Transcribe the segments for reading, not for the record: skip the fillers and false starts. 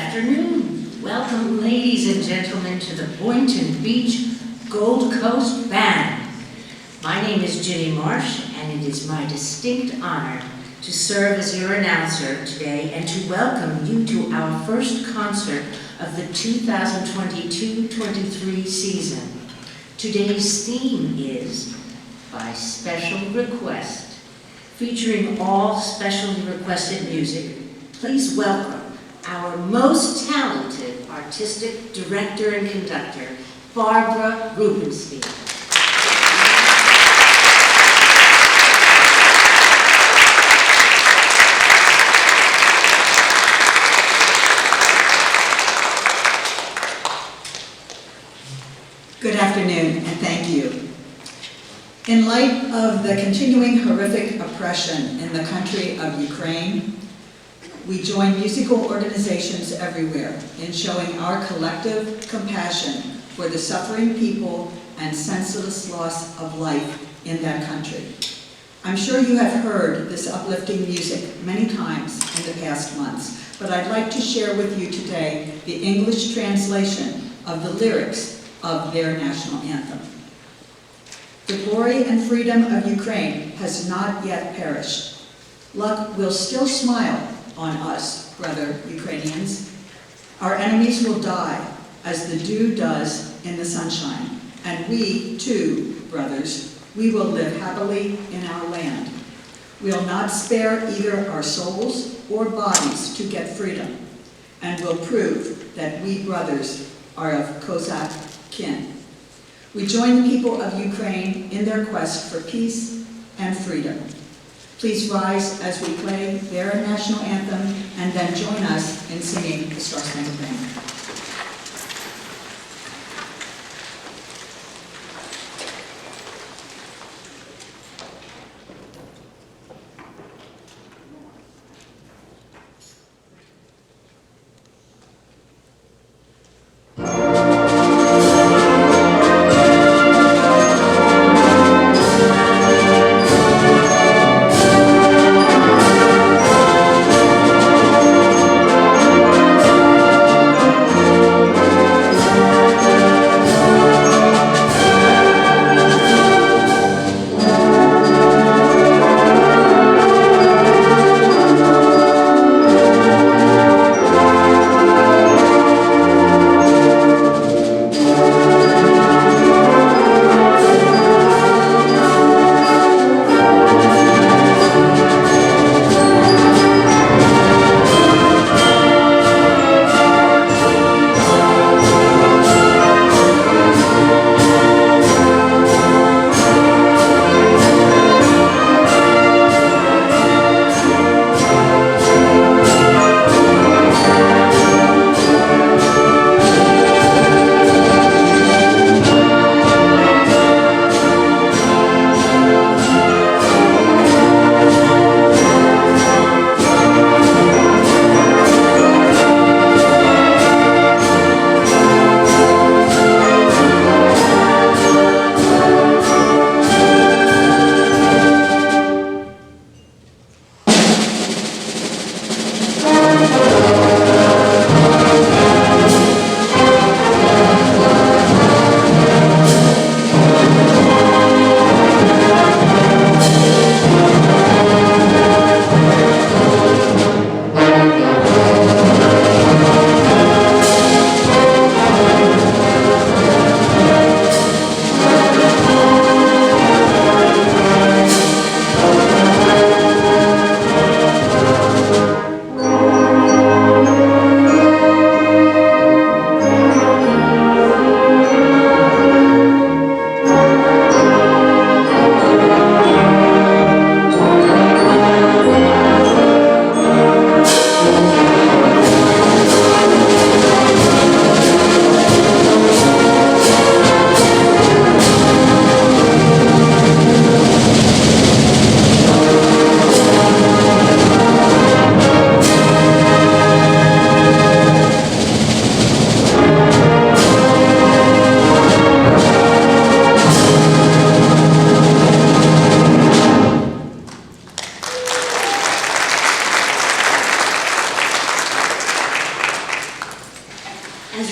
afternoon. Welcome, ladies and gentlemen, to the Boynton Beach Gold Coast Band. My name is Ginny Marsh, and it is my distinct honor to serve as your announcer today and to welcome you to our first concert of the 2022-23 season. Today's theme is By Special Request, featuring all specially requested music. Please welcome our most talented artistic director and conductor, Barbara Rubenstein. Good afternoon, and thank you. In light of the continuing horrific oppression in the country of Ukraine, we join musical organizations everywhere in showing our collective compassion for the suffering people and senseless loss of life in that country. I'm sure you have heard this uplifting music many times in the past months, but I'd like to share with you today the English translation of the lyrics of their national anthem. The glory and freedom of Ukraine has not yet perished. Luck will still smile on us, brother Ukrainians. Our enemies will die as the dew does in the sunshine. And we, too, brothers, we will live happily in our land. We'll not spare either our souls or bodies to get freedom, and will prove that we brothers are of Cossack kin. We join the people of Ukraine in their quest for peace and freedom. Please rise as we play their national anthem and then join us in singing the Star Spangled Banner.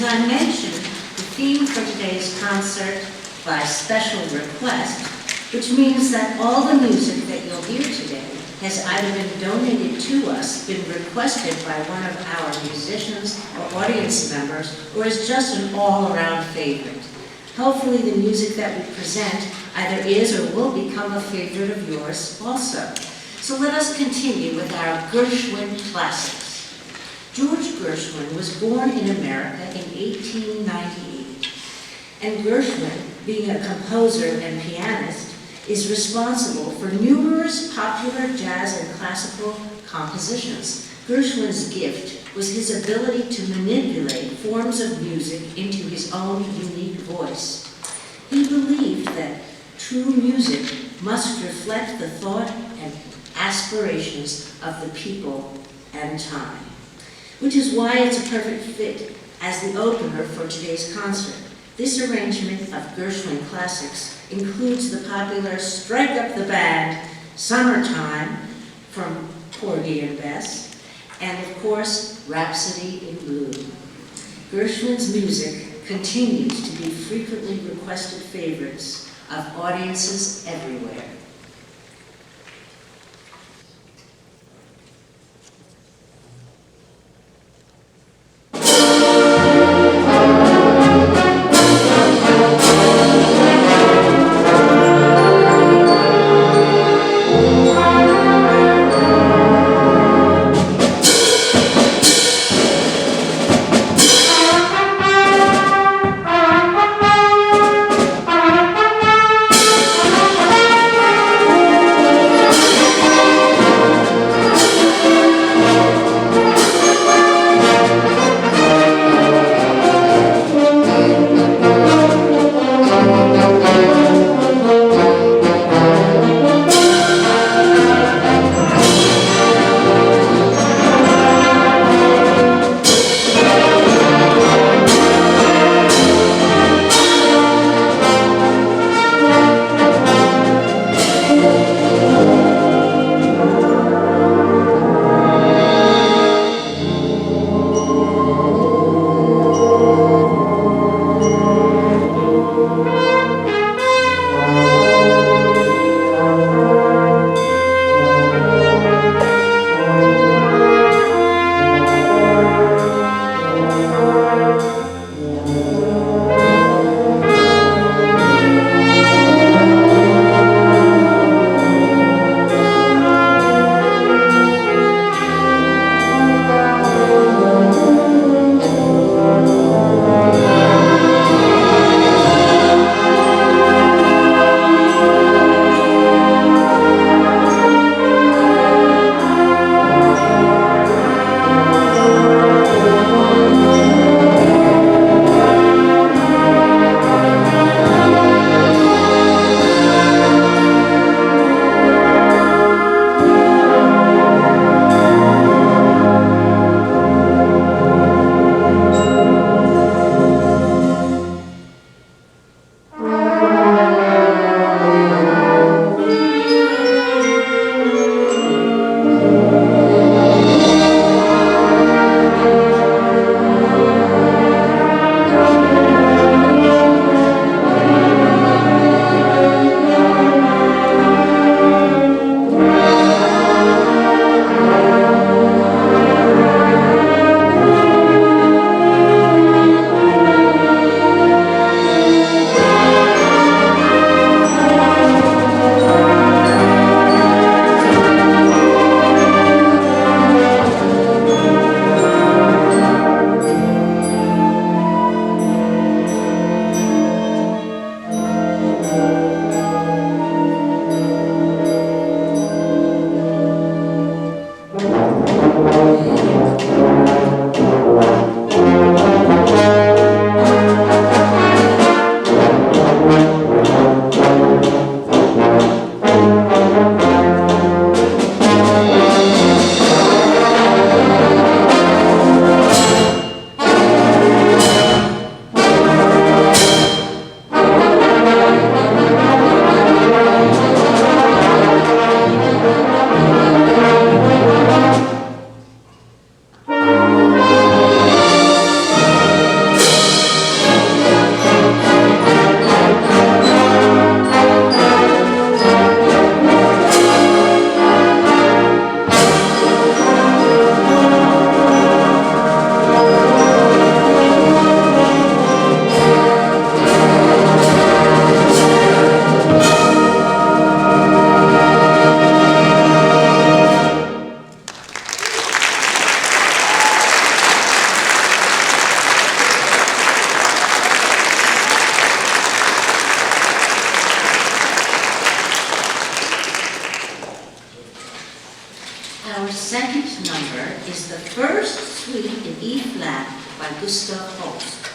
I mentioned, the theme for today's concert by special request, which means that all the music that you'll hear today has either been donated to us, been requested by one of our musicians or audience members, or is just an all-around favorite. Hopefully the music that we present either is or will become a favorite of yours also. So let us continue with our Gershwin classics. George Gershwin was born in America in 1898, and Gershwin, being a composer and pianist, is responsible for numerous popular jazz and classical compositions. Gershwin's gift was his ability to manipulate forms of music into his own unique voice. He believed that true music must reflect the thought and aspirations of the people and time, which is why it's a perfect fit as the opener for today's concert. This arrangement of Gershwin classics includes the popular Strike Up the Band, Summertime from Porgy and Bess, and of course, Rhapsody in Blue. Gershwin's music continues to be frequently requested favorites of audiences everywhere. Our second number is the first suite in E-flat by Gustav Holst,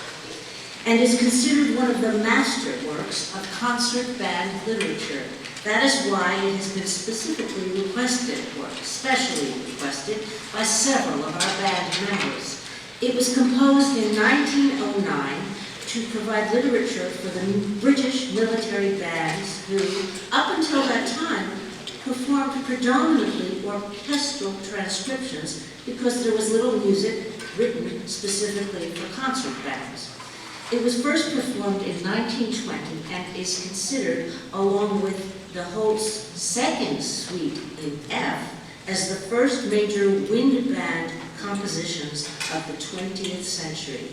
and is considered one of the masterworks of concert band literature. That is why it has been specifically requested, or especially requested, by several of our band members. It was composed in 1909 to provide literature for the British military bands who, up until that time, performed predominantly orchestral transcriptions because there was little music written specifically for concert bands. It was first performed in 1920 and is considered, along with the Holst's second suite in F, as the first major wind band compositions of the 20th century.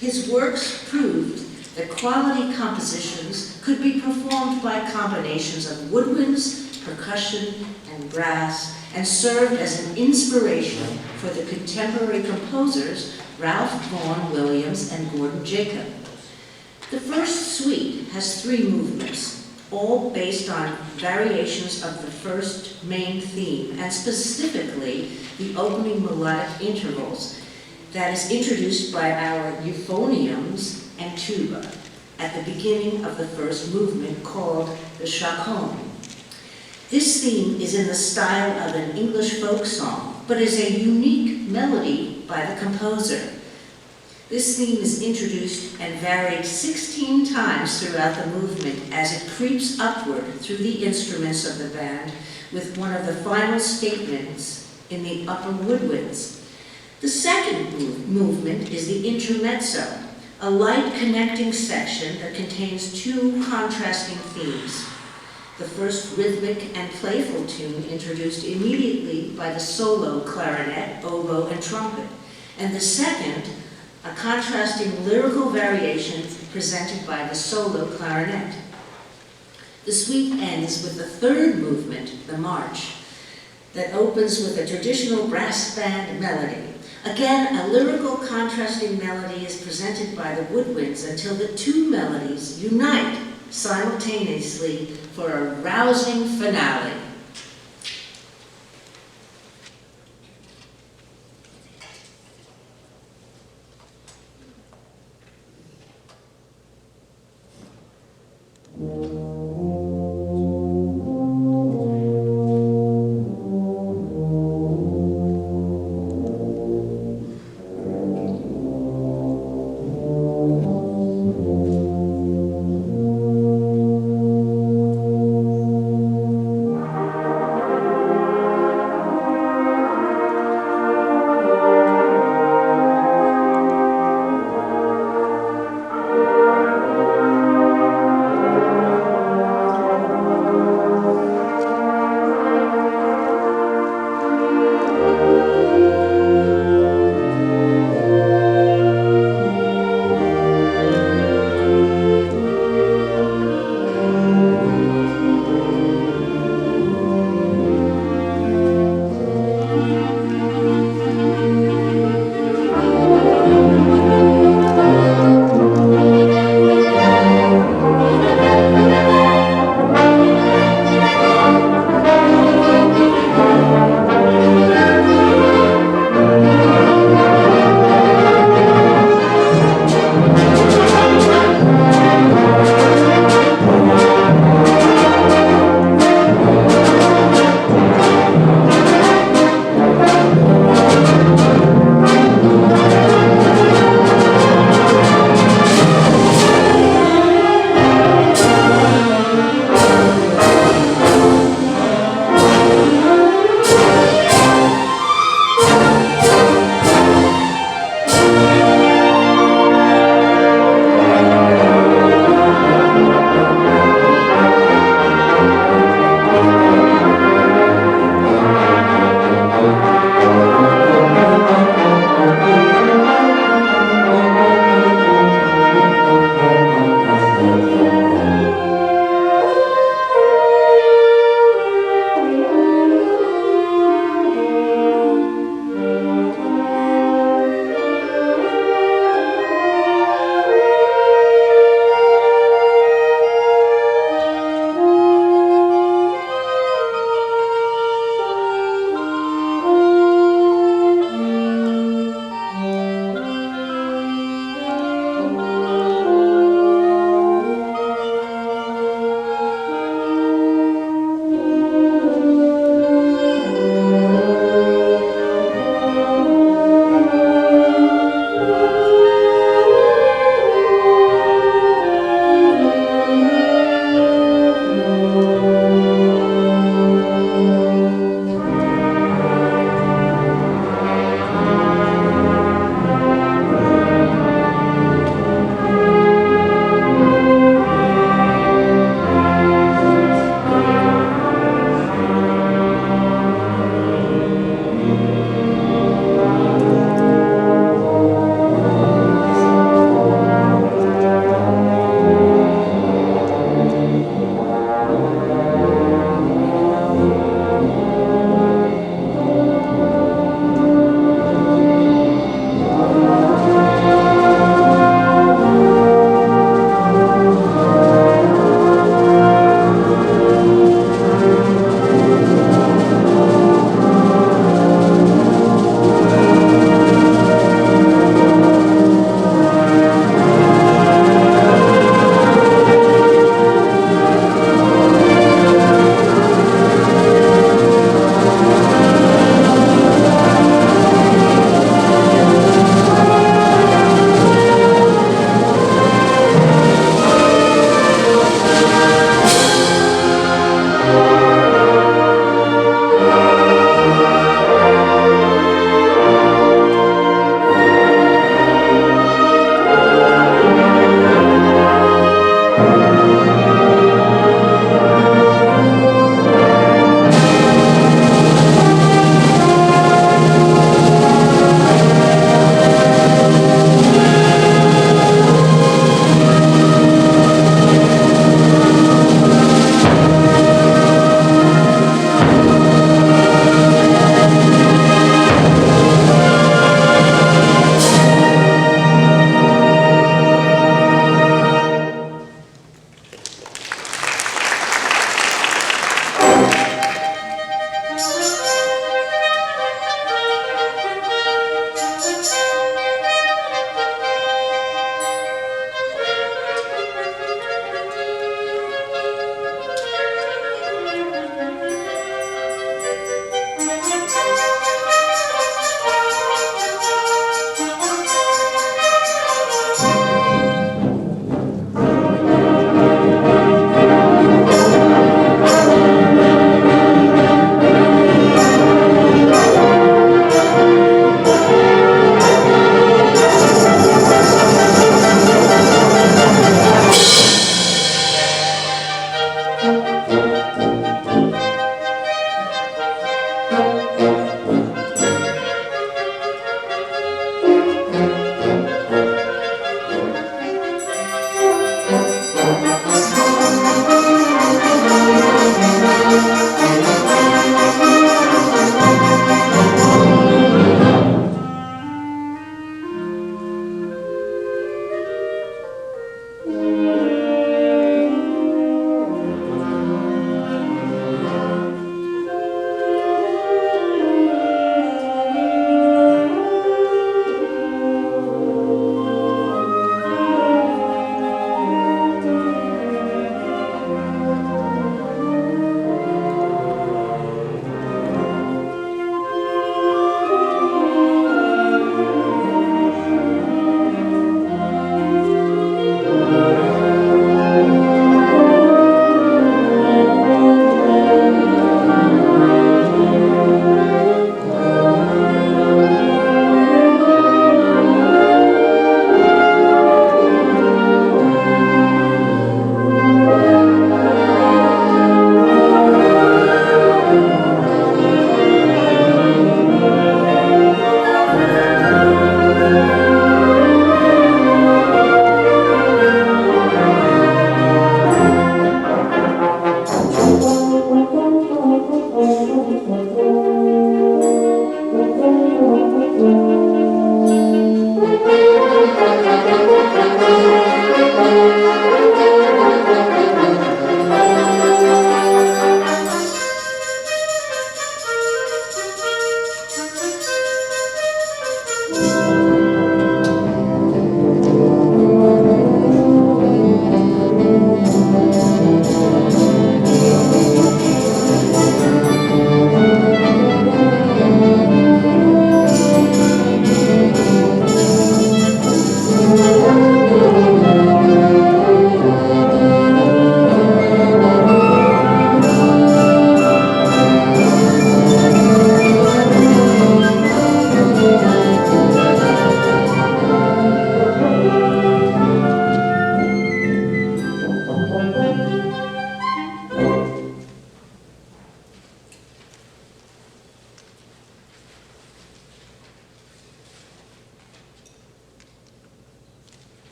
His works proved that quality compositions could be performed by combinations of woodwinds, percussion, and brass, and served as an inspiration for the contemporary composers Ralph Vaughan Williams and Gordon Jacob. The first suite has 3 movements, all based on variations of the first main theme, and specifically the opening melodic intervals that is introduced by our euphoniums and tuba at the beginning of the first movement, called the chaconne. This theme is in the style of an English folk song, but is a unique melody by the composer. This theme is introduced and varied 16 times throughout the movement as it creeps upward through the instruments of the band, with one of the final statements in the upper woodwinds. The second movement is the intermezzo, a light connecting section that contains 2 contrasting themes. The first rhythmic and playful tune introduced immediately by the solo clarinet, oboe, and trumpet, and the second, a contrasting lyrical variation presented by the solo clarinet. The suite ends with the third movement, the march, that opens with a traditional brass band melody. Again, a lyrical contrasting melody is presented by the woodwinds until the 2 melodies unite simultaneously for a rousing finale.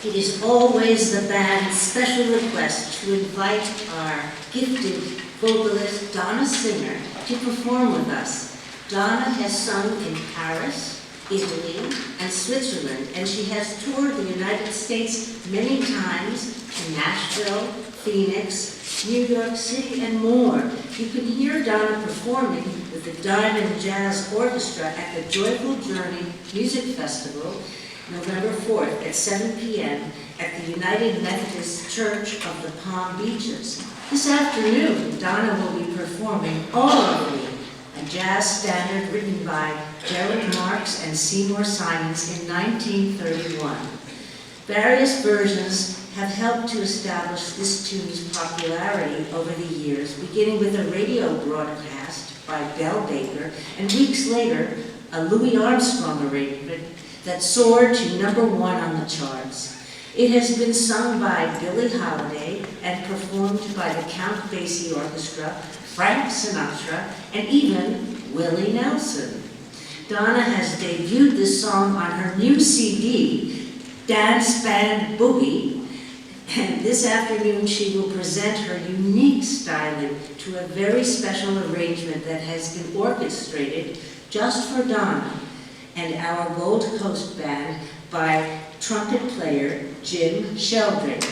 It is always the band's special request to invite our gifted vocalist, Donna Singer, to perform with us. Donna has sung in Paris, Italy, and Switzerland, and she has toured the United States many times to Nashville, Phoenix, New York City, and more. You can hear Donna performing with the Diamond Jazz Orchestra at the Joyful Journey Music Festival, November 4th at 7 p.m. at the United Methodist Church of the Palm Beaches. This afternoon, Donna will be performing All of Me, a jazz standard written by Gerald Marks and Seymour Simons in 1931. Various versions have helped to establish this tune's popularity over the years, beginning with a radio broadcast by Bell Baker, and weeks later, a Louis Armstrong arrangement that soared to #1 on the charts. It has been sung by Billie Holiday and performed by the Count Basie Orchestra, Frank Sinatra, and even Willie Nelson. Donna has debuted this song on her new CD, Dance Band Boogie, and this afternoon she will present her unique styling to a very special arrangement that has been orchestrated just for Donna and our Gold Coast Band by trumpet player Jim Sheldrake.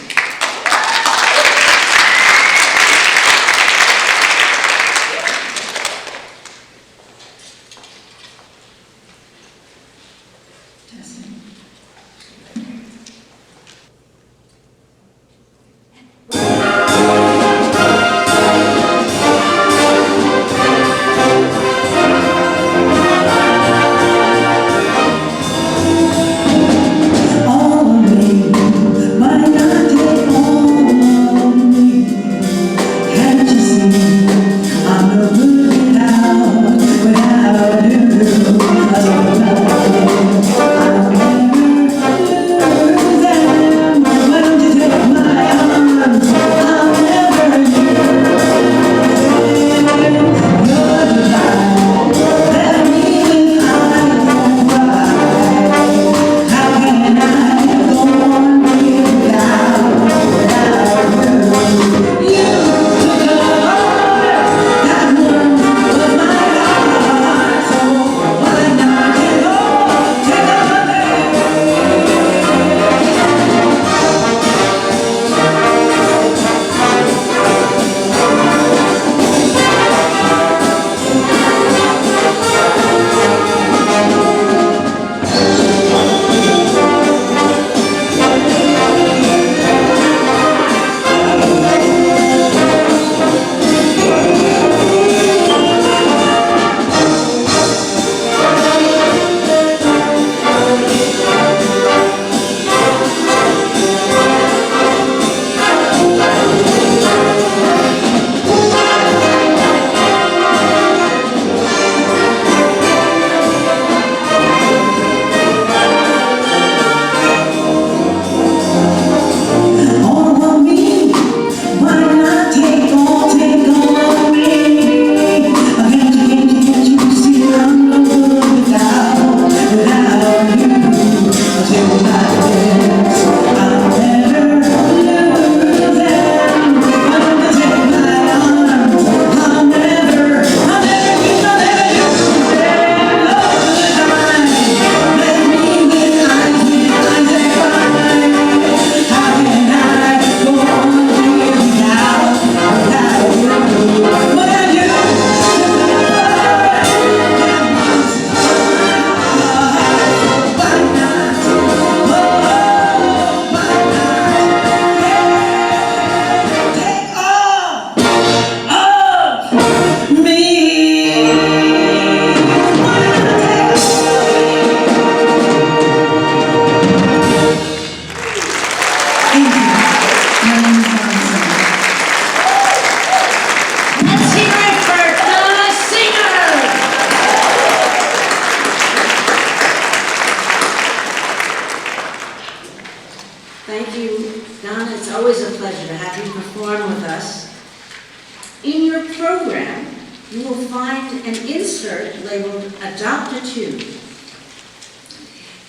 You will find an insert labeled Adopt a Tune.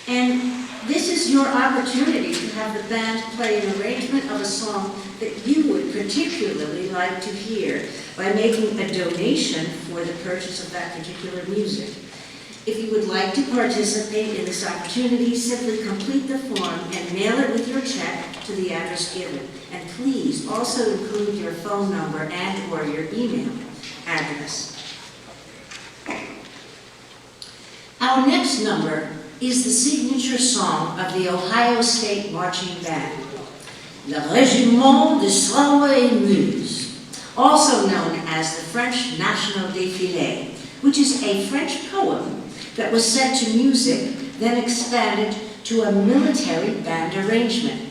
And this is is your opportunity to have the band play an arrangement of a song that you would particularly like to hear by making a donation for the purchase of that particular music. If you would like to participate in this opportunity, simply complete the form and mail it with your check to the address given. And please also include your phone number and/or your email address. Our next number is the signature song of the Ohio State Marching Band, Le Régiment de Sambre et Muse, also known as the French National Défilé, which is a French poem that was set to music, then expanded to a military band arrangement.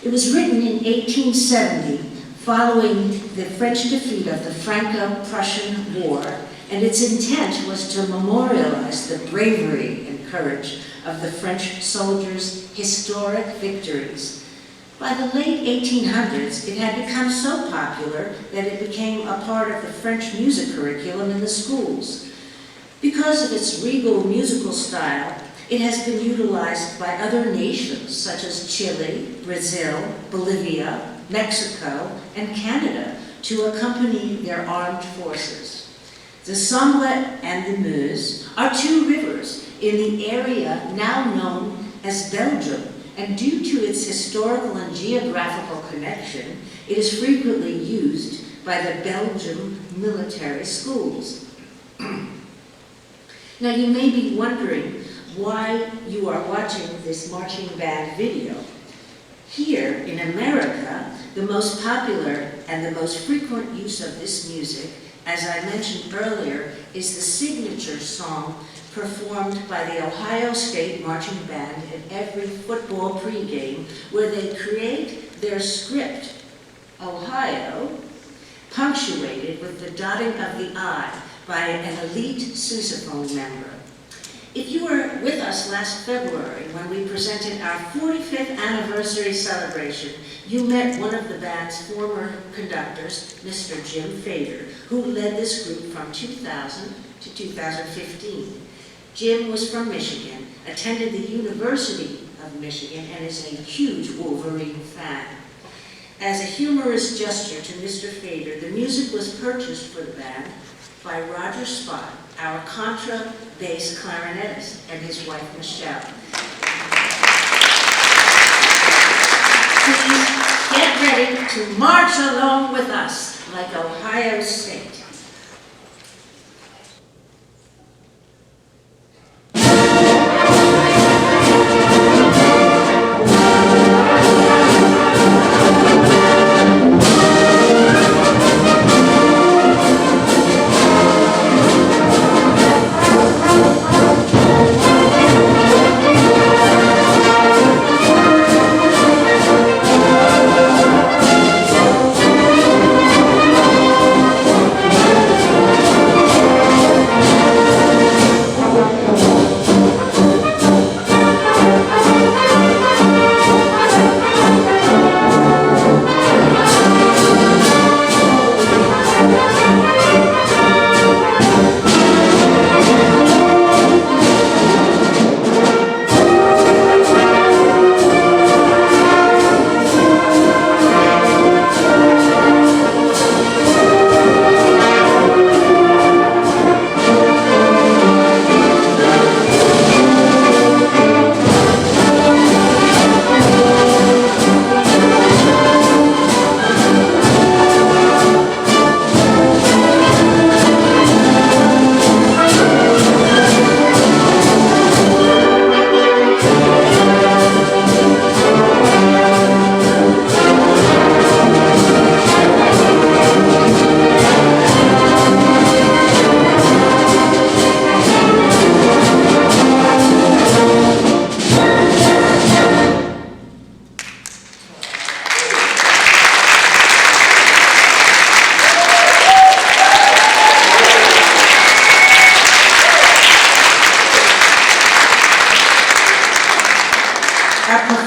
It was written in 1870, following the French defeat of the Franco-Prussian War, and its intent was to memorialize the bravery and courage of the French soldiers' historic victories. By the late 1800s, it had become so popular that it became a part of the French music curriculum in the schools. Because of its regal musical style, it has been utilized by other nations such as Chile, Brazil, Bolivia, Mexico, and Canada to accompany their armed forces. The Sambre and the Meuse are two rivers in the area now known as Belgium, and due to its historical and geographical connection, it is frequently used by the Belgian military schools. Now you may be wondering why you are watching this marching band video. Here in America, the most popular and the most frequent use of this music, as I mentioned earlier, is the signature song performed by the Ohio State Marching Band at every football pregame, where they create their script, Ohio, punctuated with the dotting of the I by an elite sousaphone member. If you were with us last February when we presented our 45th anniversary celebration, you met one of the band's former conductors, Mr. Jim Fader, who led this group from 2000 to 2015. Jim was from Michigan, attended the University of Michigan, and is a huge Wolverine fan. As a humorous gesture to Mr. Fader, the music was purchased for the band by Roger Spott, our contra bass clarinetist, and his wife, Michelle. Please get ready to march along with us like Ohio State.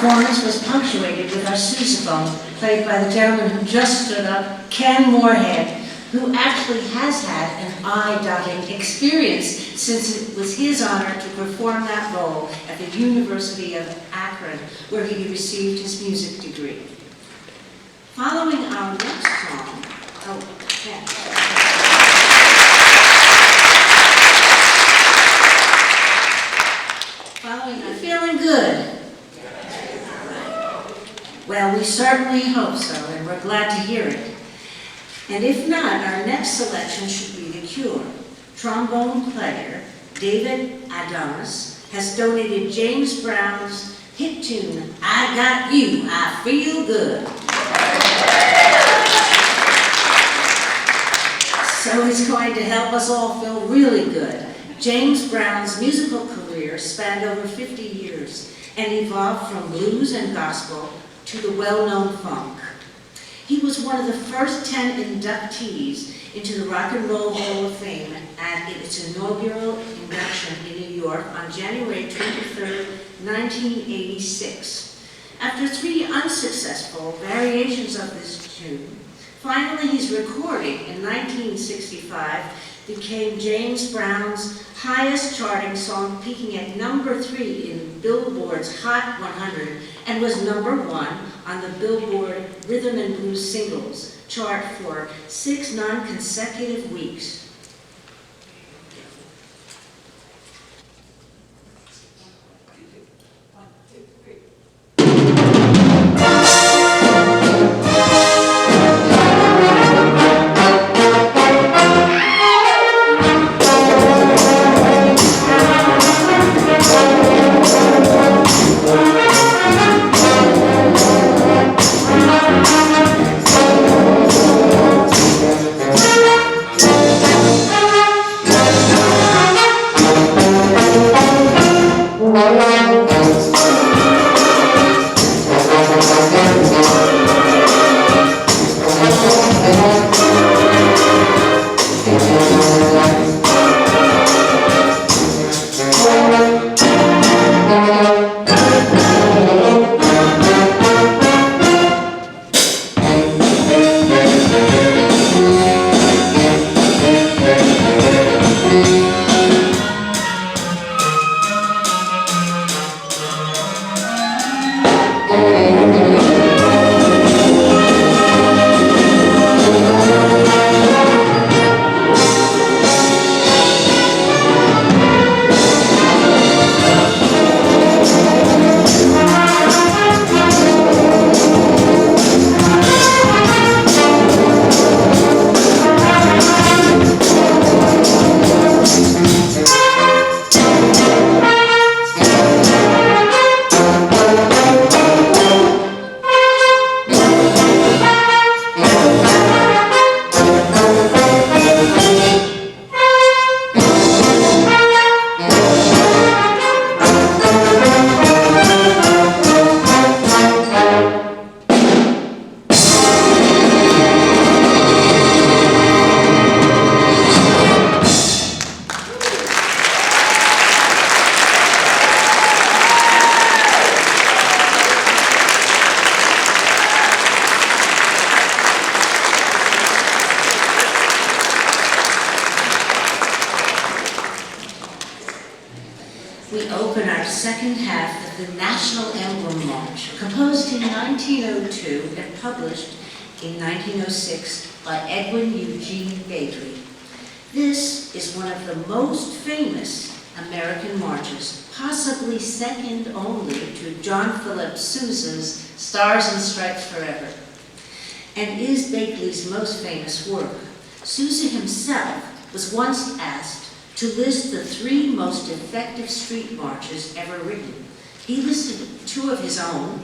Performance was punctuated with our sousaphone, played by the gentleman who just stood up, Ken Moorhead, who actually has had an eye-dotting experience since it was his honor to perform that role at the University of Akron, where he received his music degree. Following our next song, I'm feeling good. Well, we certainly hope so, and we're glad to hear it. And if not, our next selection should be The Cure. Trombone player David Adonis has donated James Brown's hit tune, I Got You, I Feel Good. So he's going to help us all feel really good. James Brown's musical career spanned over 50 years and evolved from blues and gospel to the well-known funk. He was one of the first 10 inductees into the Rock and Roll Hall of Fame at its inaugural induction in New York on January 23, 1986. After 3 unsuccessful variations of this tune, finally his recording in 1965 became James Brown's highest charting song, peaking at number 3 in Billboard's Hot 100 and was number 1 on the Billboard Rhythm and Blues Singles chart for 6 non-consecutive weeks. We open our second half with the National Emblem March, composed in 1902 and published in 1906 by Edwin Eugene Bagley. This is one of the most famous American marches, possibly second only to John Philip Sousa's Stars and Stripes Forever, and is Bagley's most famous work. Sousa himself was once asked to list the 3 most effective street marches ever written. He listed 2 of his own,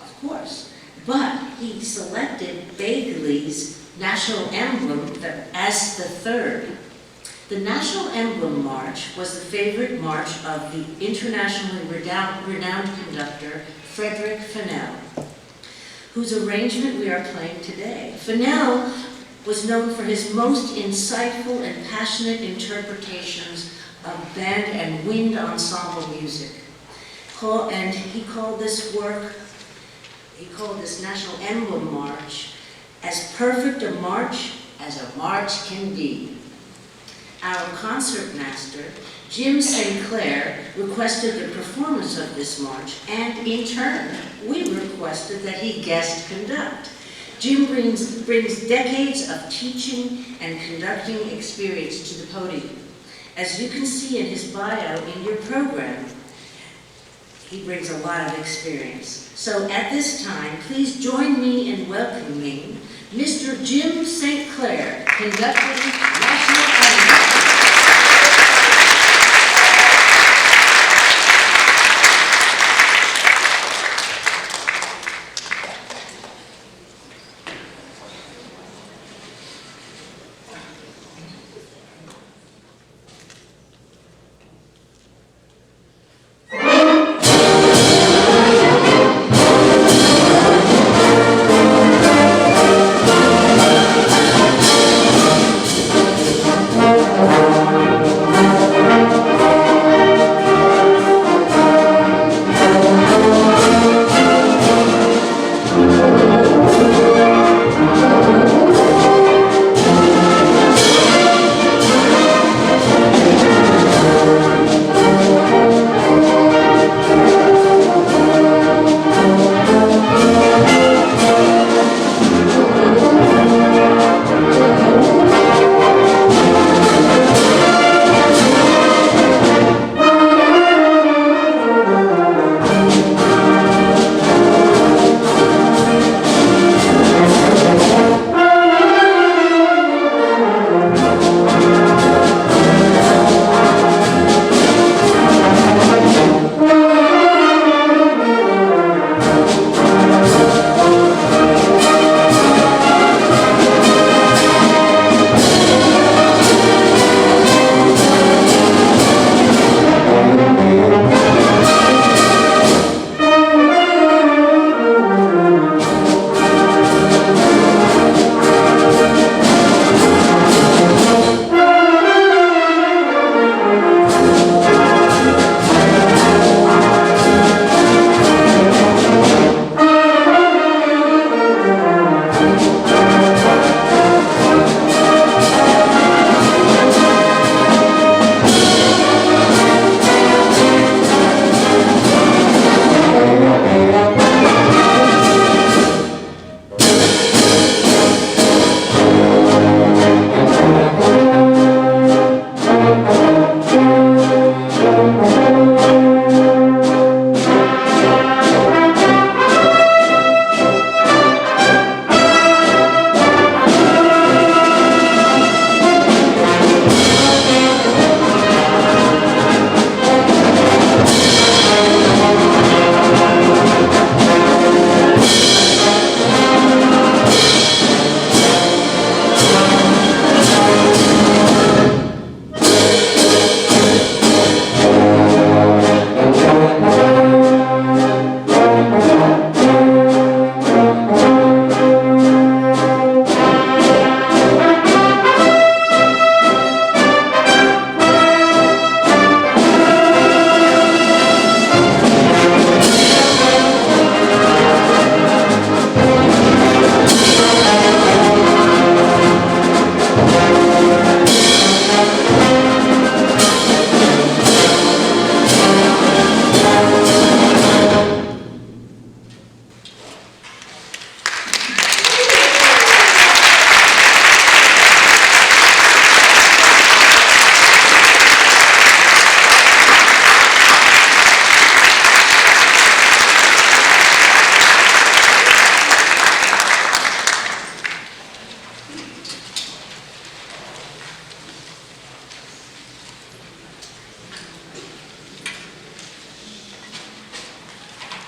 of course, but he selected Bagley's National Emblem as the 3rd. The National Emblem March was the favorite march of the internationally renowned conductor Frederick Fennell, whose arrangement we are playing today. Fennell was known for his most insightful and passionate interpretations of band and wind ensemble music. And he called this National Emblem March as perfect a march as a march can be. Our concertmaster, Jim St. Clair, requested the performance of this march, and in turn, we requested that he guest conduct. Jim brings decades of teaching and conducting experience to the podium. As you can see in his bio in your program, he brings a lot of experience. So at this time, please join me in welcoming Mr. Jim St. Clair, conducting National Anthem.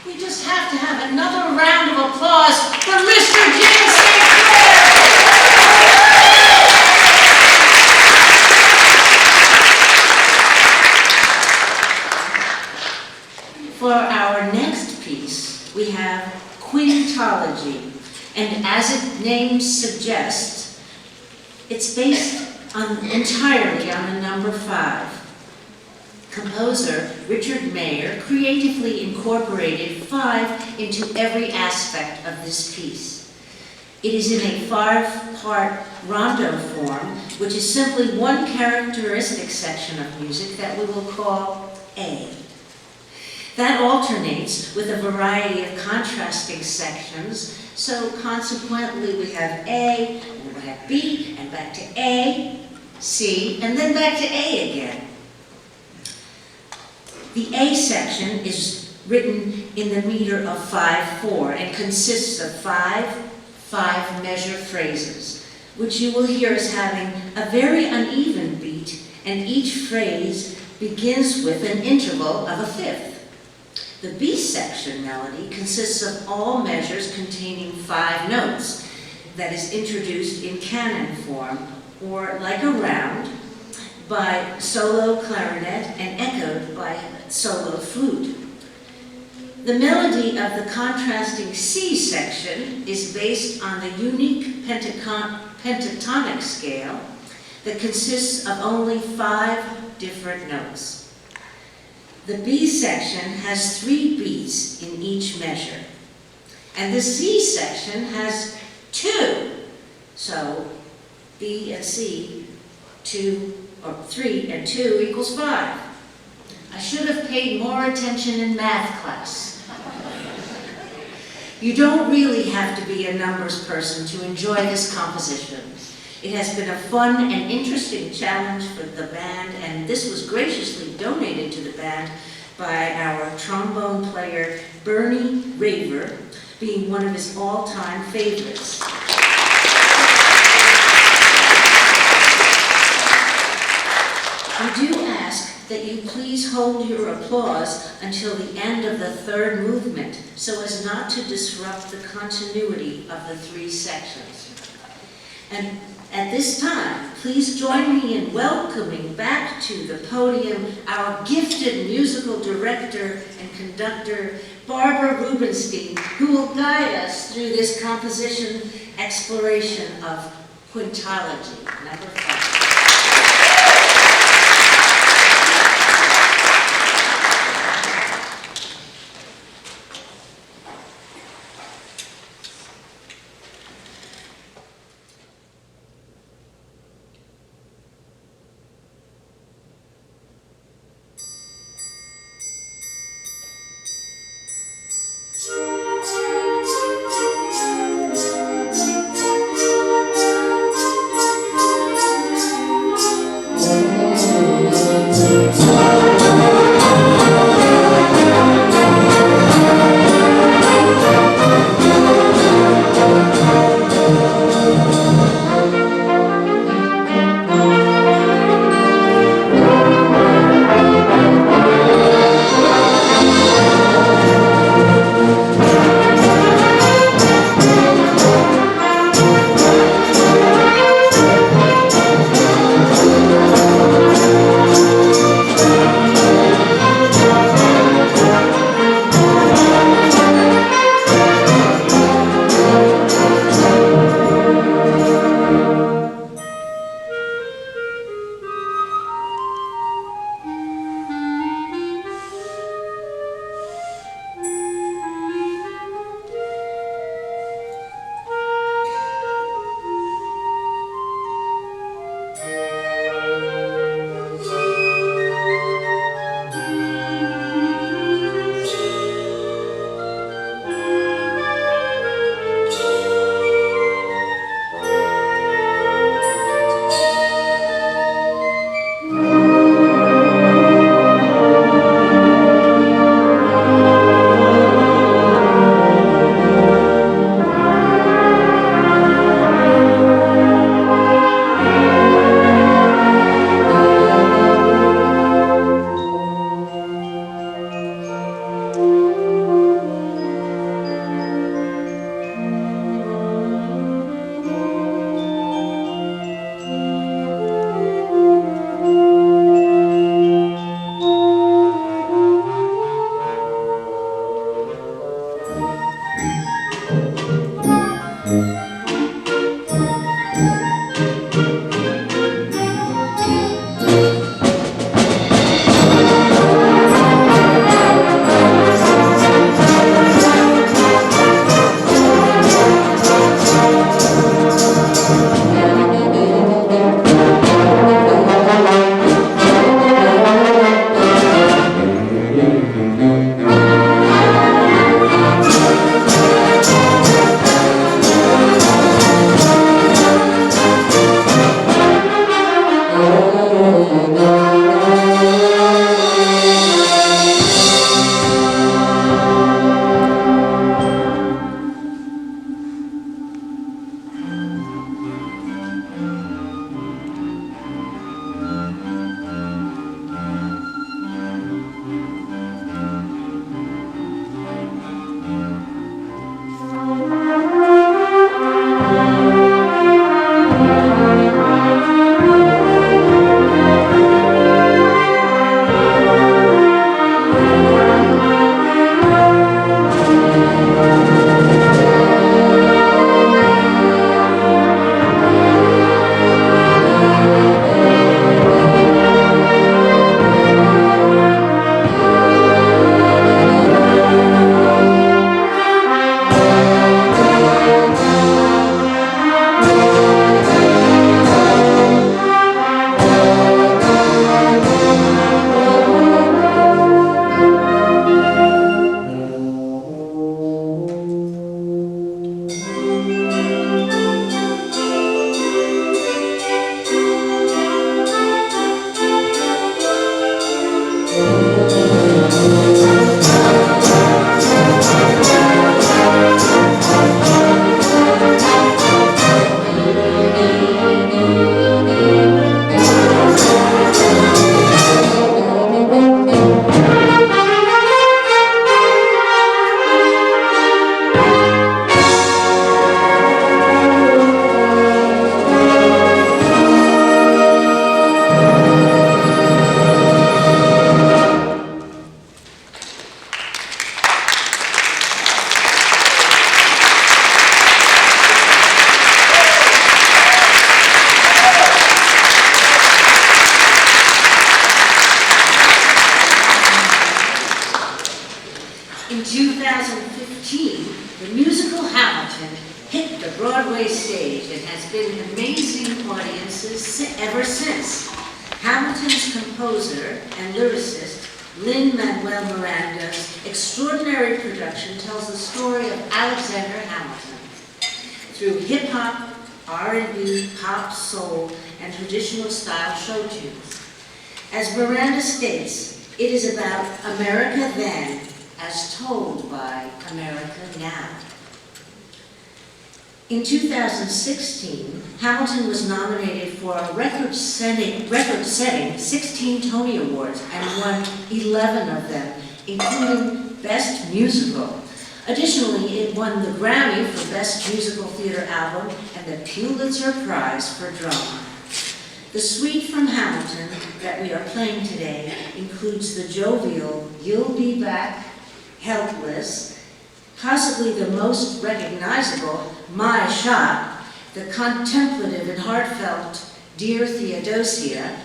We just have to have another round of applause for Mr. Jim St. Clair. For our next piece, we have Quintology, and as its name suggests, it's based entirely on the number 5. Composer Richard Mayer creatively incorporated 5 into every aspect of this piece. It is in a 5-part rondo form, which is simply one characteristic section of music that we will call A. That alternates with a variety of contrasting sections, so consequently we have A, and then we have B, and back to A, C, and then back to A again. The A section is written in the meter of 5/4 and consists of 5-measure phrases, which you will hear as having a very uneven beat, and each phrase begins with an interval of a fifth. The B section melody consists of all measures containing 5 notes, that is introduced in canon form, or like a round, by solo clarinet and echoed by solo flute. The melody of the contrasting C section is based on the unique pentatonic scale that consists of only 5 different notes. The B section has 3 beats in each measure, and the C section has 2. So B and C, 2 or 3 and 2 equals 5. I should have paid more attention in math class. You don't really have to be a numbers person to enjoy this composition. It has been a fun and interesting challenge for the band, and this was graciously donated to the band by our trombone player, Bernie Raver, being one of his all-time favorites. We do ask that you please hold your applause until the end of the 3rd movement, so as not to disrupt the continuity of the 3 sections. And at this time, please join me in welcoming back to the podium our gifted musical director and conductor, Barbara Rubenstein, who will guide us through this composition exploration of quintology, number 5. In 2015, the musical Hamilton hit the Broadway stage and has been amazing audiences ever since. Hamilton's composer and lyricist, Lin-Manuel Miranda's extraordinary production tells the story of Alexander Hamilton. Through hip-hop, R&B, pop, soul, and traditional style show tunes. As Miranda states, it is about America then, as told by America now. In 2016, Hamilton was nominated for a record-setting 16 Tony Awards and won 11 of them, including Best Musical. Additionally, it won the Grammy for Best Musical Theater Album and the Pulitzer Prize for Drama. The suite from Hamilton that we are playing today includes the jovial You'll Be Back, Helpless, possibly the most recognizable My Shot, the contemplative and heartfelt Dear Theodosia,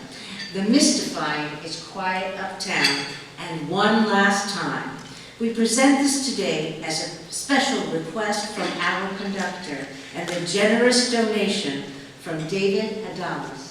the mystifying It's Quiet Uptown, and One Last Time. We present this today as a special request from our conductor and a generous donation from David Adamas.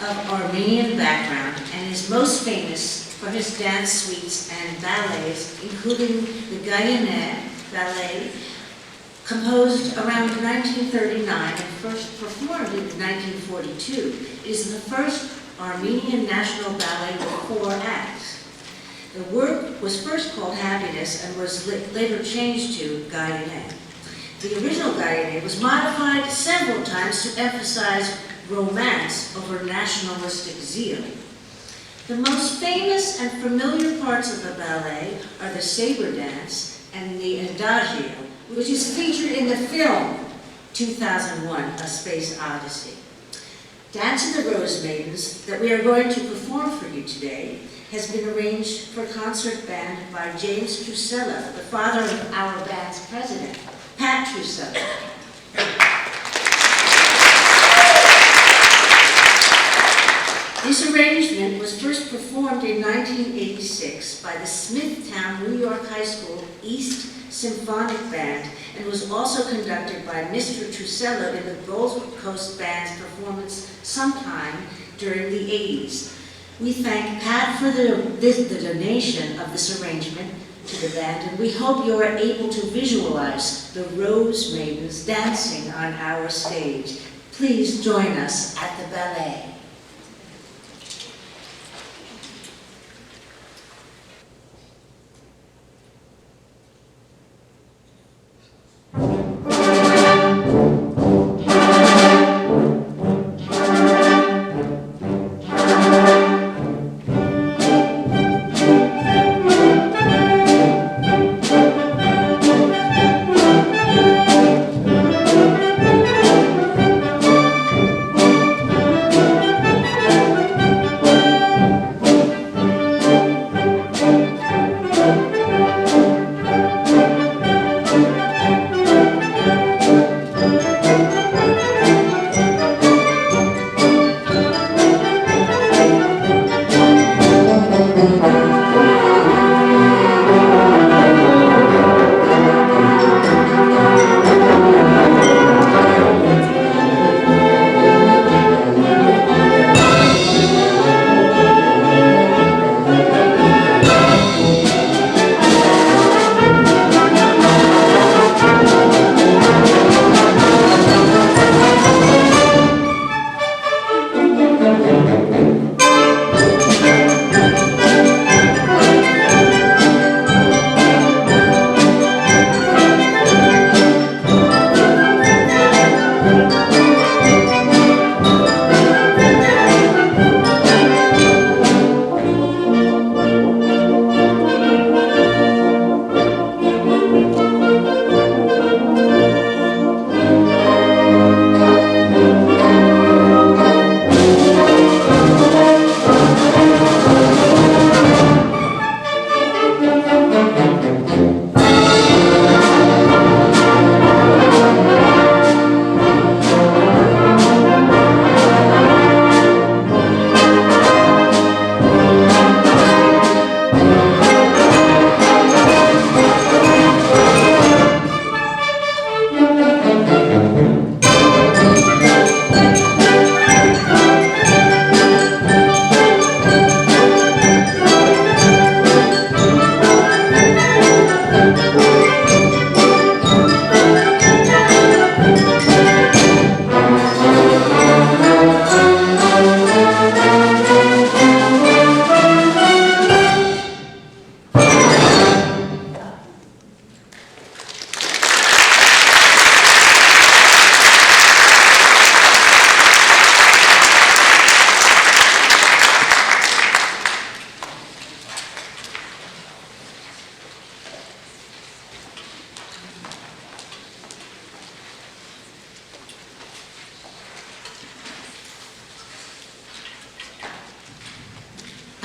of Armenian background and is most famous for his dance suites and ballets, including the Gayane ballet, composed around 1939 and first performed in 1942. It is the first Armenian national ballet with 4 acts. The work was first called Happiness and was later changed to Gayane. The original Gayane was modified several times to emphasize romance over nationalistic zeal. The most famous and familiar parts of the ballet are the saber dance and the adagio, which is featured in the film 2001, A Space Odyssey. Dance of the Rose Maidens, that we are going to perform for you today, has been arranged for concert band by James Trusella, the father of our band's president, Pat Trusella. This arrangement was first performed in 1986 by the Smithtown, New York High School East Symphonic Band and was also conducted by Mr. Trusella in the Gold Coast Band's performance sometime during the 80s. We thank Pat for the donation of this arrangement to the band, and we hope you are able to visualize the Rose Maidens dancing on our stage. Please join us at the ballet.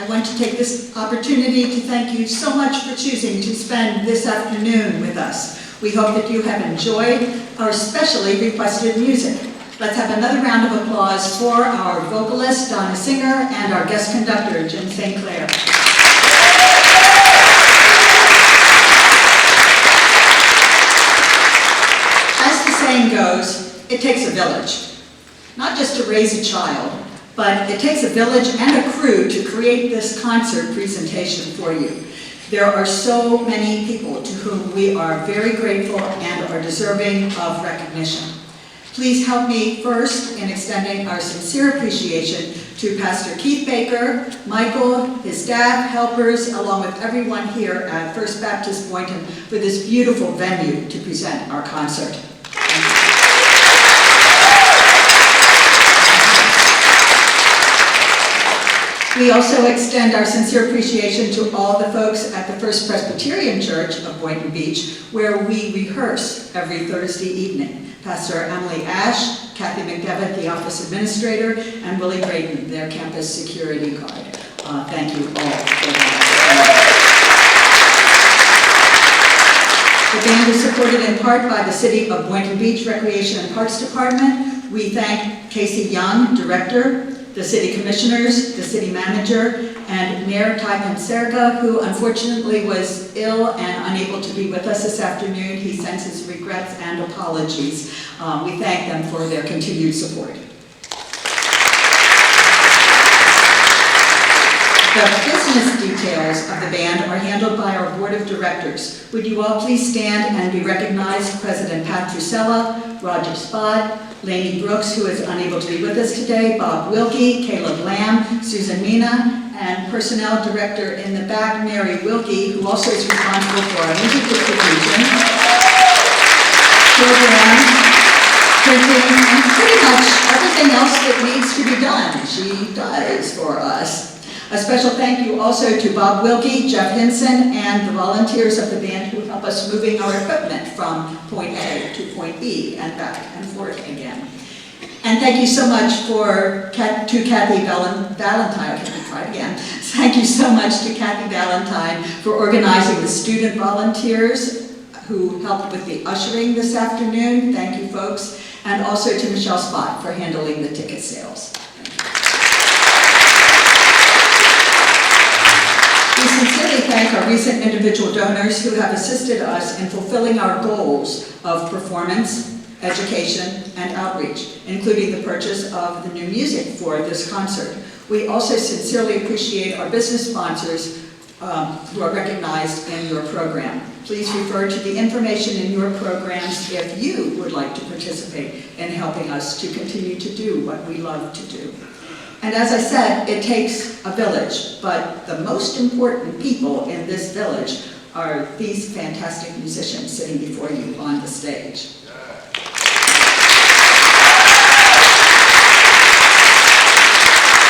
I want to take this opportunity to thank you so much for choosing to spend this afternoon with us. We hope that you have enjoyed our specially requested music. Let's have another round of applause for our vocalist, Donna Singer, and our guest conductor, Jim St. Clair. As the saying goes, it takes a village, not just to raise a child, but it takes a village and a crew to create this concert presentation for you. There are so many people to whom we are very grateful and are deserving of recognition. Please help me first in extending our sincere appreciation to Pastor Keith Baker, Michael, his staff, helpers, along with everyone here at First Baptist Boynton for this beautiful venue to present our concert. We also extend our sincere appreciation to all the folks at the First Presbyterian Church of Boynton Beach, where we rehearse every Thursday evening. Pastor Emily Ash, Kathy McDevitt, the office administrator, and Willie Braden, their campus security guard. Thank you all for that. The band is supported in part by the City of Boynton Beach Recreation and Parks Department. We thank Casey Young, director, the city commissioners, the city manager, and Mayor Ty Penserka, who unfortunately was ill and unable to be with us this afternoon. He sends his regrets and apologies. We thank them for their continued support. The business details of the band are handled by our board of directors. Would you all please stand and be recognized? President Pat Trusella, Roger Spott, Lainey Brooks, who is unable to be with us today, Bob Wilkie, Caleb Lamb, Susan Mina, and Personnel Director in the back, Mary Wilkie, who also is responsible for our music distribution, program, printing, and pretty much everything else that needs to be done, she does for us. A special thank you also to Bob Wilkie, Jeff Hinson, and the volunteers of the band who help us moving our equipment from point A to point B and back and forth again. And thank you so much to Kathy Valentine. Can I try it again? Thank you so much to Kathy Valentine for organizing the student volunteers who helped with the ushering this afternoon. Thank you, folks. And also to Michelle Spott for handling the ticket sales. We sincerely thank our recent individual donors who have assisted us in fulfilling our goals of performance, education, and outreach, including the purchase of the new music for this concert. We also sincerely appreciate our business sponsors who are recognized in your program. Please refer to the information in your programs if you would like to participate in helping us to continue to do what we love to do. And as I said, it takes a village, but the most important people in this village are these fantastic musicians sitting before you on the stage.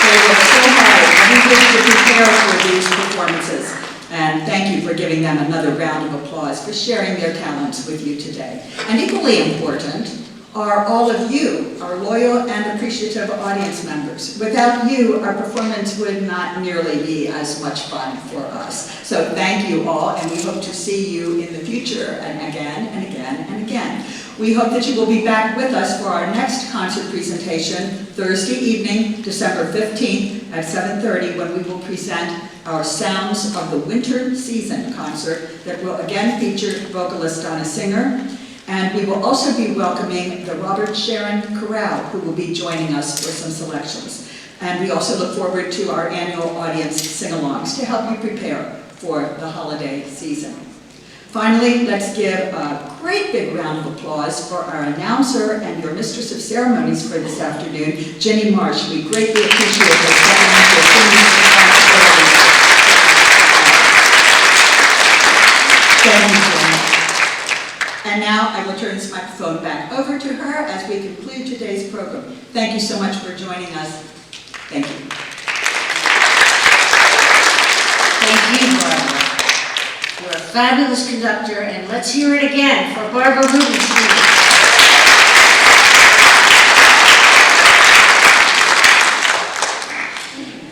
They work so hard every week to prepare for these performances, and thank you for giving them another round of applause for sharing their talents with you today. And equally important are all of you, our loyal and appreciative audience members. Without you, our performance would not nearly be as much fun for us. So thank you all, and we hope to see you in the future, and again, and again, and again. We hope that you will be back with us for our next concert presentation, Thursday evening, December 15th at 7:30, when we will present our Sounds of the Winter Season concert that will again feature vocalist Donna Singer. And we will also be welcoming the Robert Sharon Chorale, who will be joining us for some selections. And we also look forward to our annual audience sing-alongs to help you prepare for the holiday season. Finally, let's give a great big round of applause for our announcer and your mistress of ceremonies for this afternoon, Ginny Marsh. We greatly appreciate her stepping into her singing responsibilities. Thank you, Ginny. And now I will turn this microphone back over to her as we conclude today's program. Thank you so much for joining us. Thank you. Thank you, Barbara. You're a fabulous conductor, and let's hear it again for Barbara Rubenstein.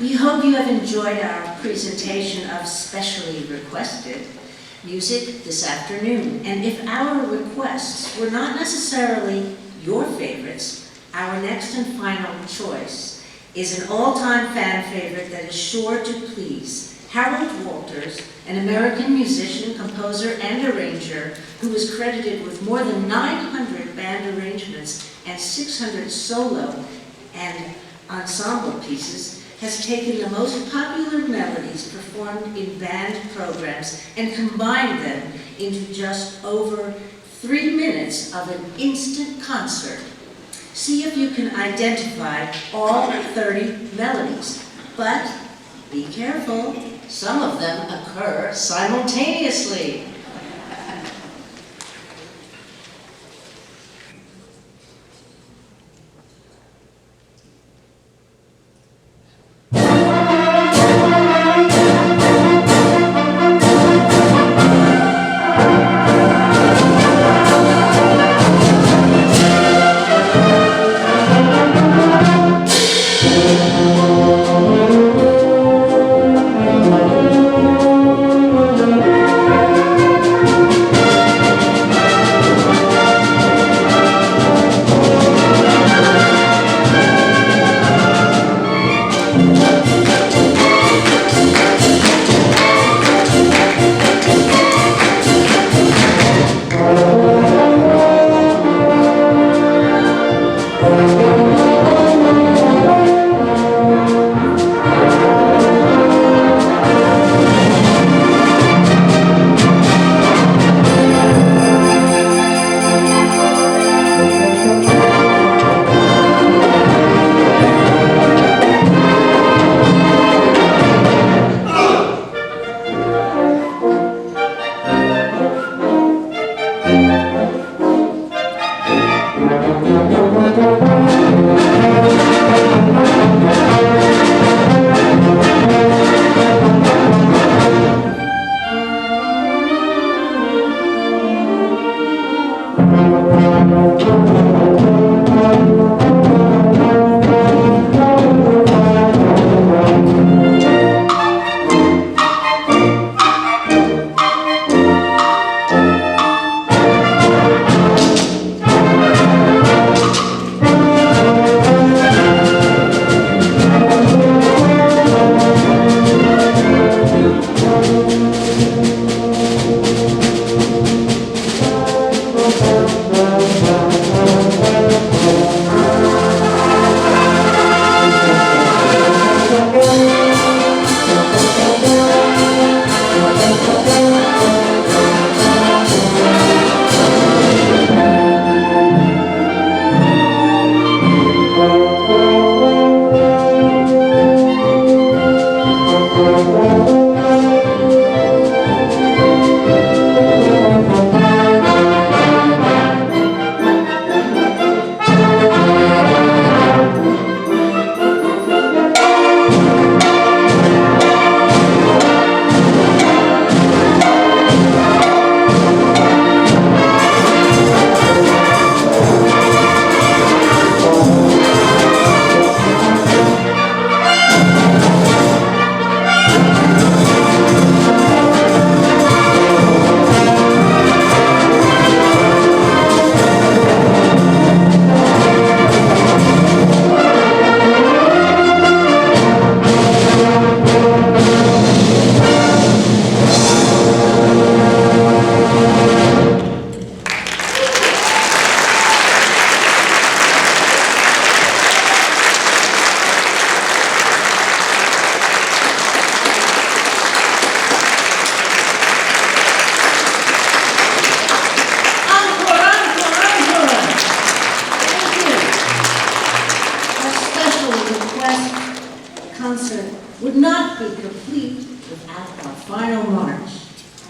We hope you have enjoyed our presentation of specially requested music this afternoon. And if our requests were not necessarily your favorites, our next and final choice is an all-time fan favorite that is sure to please Harold Walters, an American musician, composer, and arranger who is credited with more than 900 band arrangements and 600 solo and ensemble pieces has taken the most popular melodies performed in band programs and combined them into just over 3 minutes of an instant concert. See if you can identify all 30 melodies, but be careful, some of them occur simultaneously.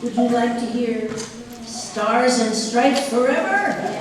Would you like to hear Stars and Stripes Forever?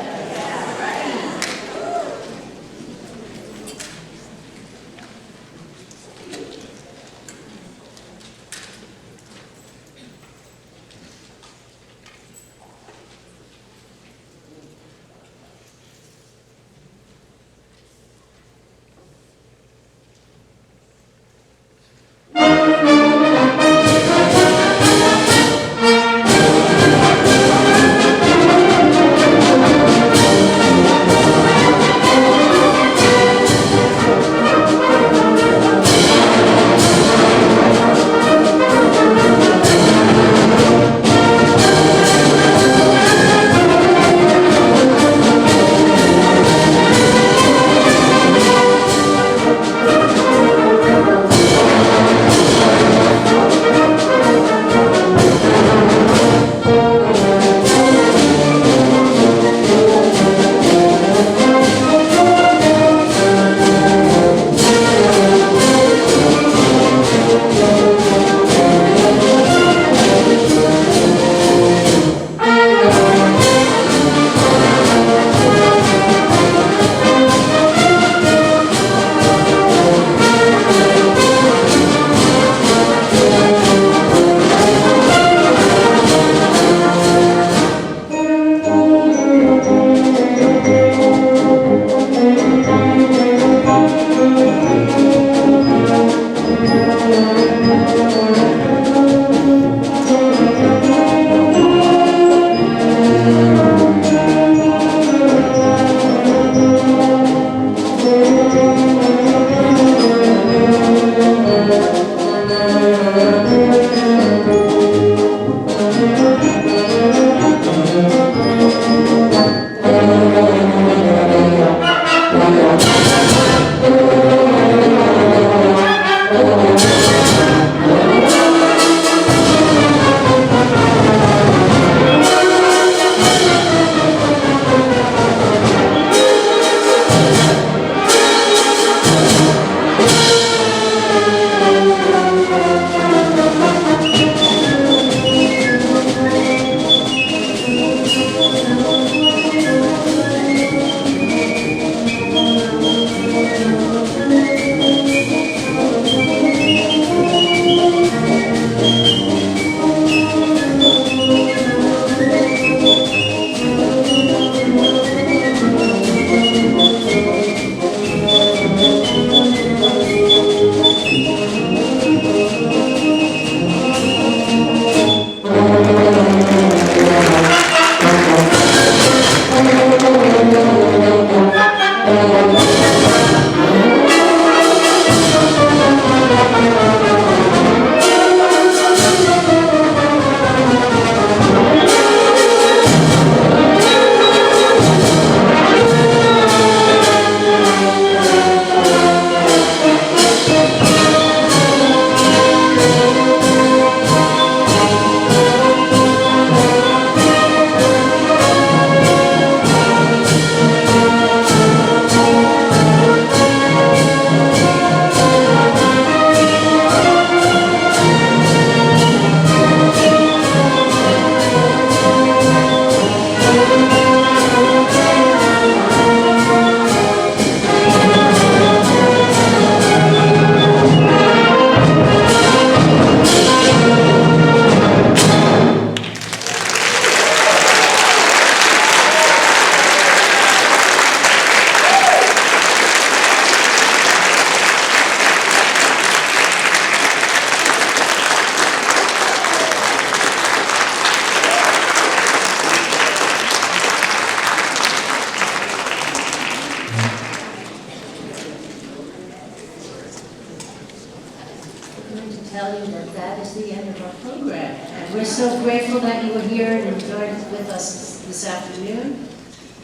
tell you that that is the end of our program. And we're so grateful that you were here and joined with us this afternoon.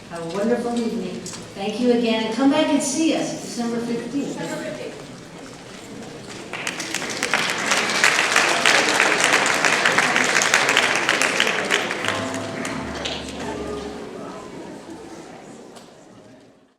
Have a wonderful evening. Thank you again. Come back and see us December 15th.